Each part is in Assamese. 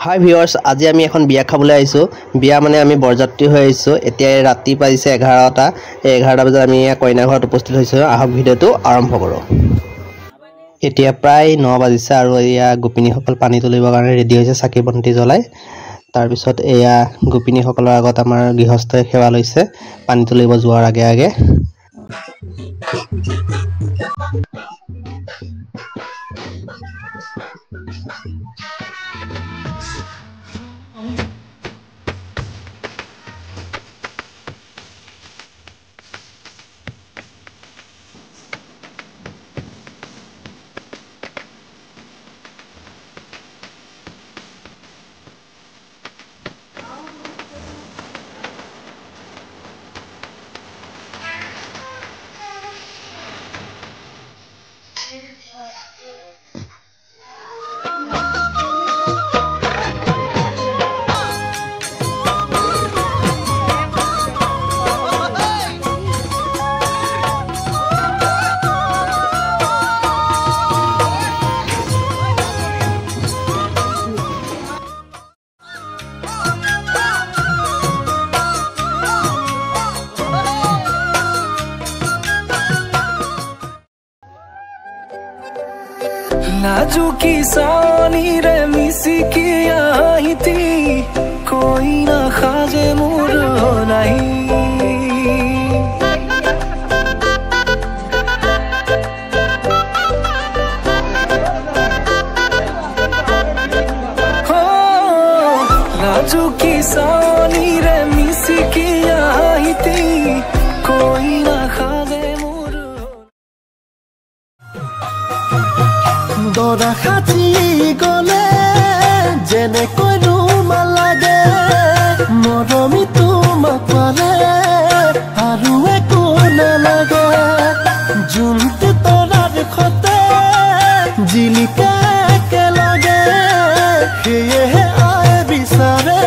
হাই ভিউয়াৰ্স, আজি আমি এখন বিয়া খাবলৈ আহিছো। বিয়া মানে আমি বৰযাত্ৰী হৈ আহিছো। এতিয়া ৰাতি পাইছে 11টা। 11টা বজাত আমি কইনা ঘৰত উপস্থিত হৈছো। আহক ভিডিওটো আৰম্ভ কৰো। এতিয়া প্ৰায় 9 বাজিছে আৰু এয়া গোপিনীসকল পানী তুলিবৰ কাৰণে ৰেডি হৈছে চাকি বন্তি জ্বলাই। তাৰ পিছত এয়া গোপিনীসকলৰ আগত আমাৰ গৃহস্থই সেৱা লৈছে পানী তুলিব যোৱাৰ আগে আগে। नाजुकी सानी रे मिसी की आई थी कोई ना खाजे मुर नहीं हो नाजुकी सानी रे मिसी की आई थी कोई ना खाजे मुर दौरा खाची गले जेने कोई रूम लागे मरमी तुमक पाले आरु एको न लागे जुनते तोरार खते जिलिका के लागे ये आए बिसारे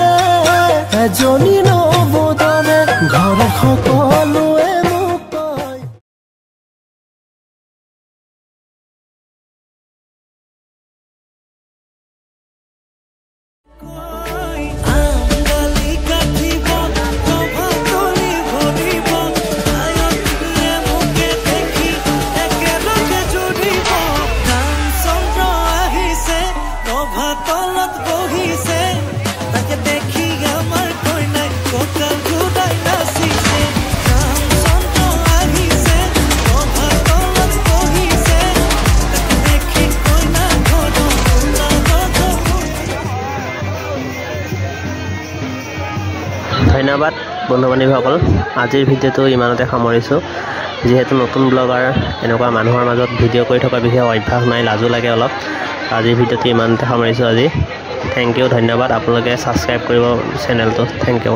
एजनी न बोदारे घर खकलुए ধন্যবাদ বন্ধু বান্ধৱীসকল। আজিৰ ভিডিঅ'টো ইমানতে সামৰিছোঁ। যিহেতু নতুন ব্লগাৰ এনেকুৱা মানুহৰ মাজত ভিডিঅ' কৰি থকা বিশেষ অভ্যাস নাই, লাজো লাগে অলপ। আজিৰ ভিডিঅ'টো ইমানতে সামৰিছোঁ আজি। থেংক ইউ, ধন্যবাদ। আপোনালোকে ছাবস্ক্ৰাইব কৰিব চেনেলটো। Thank U.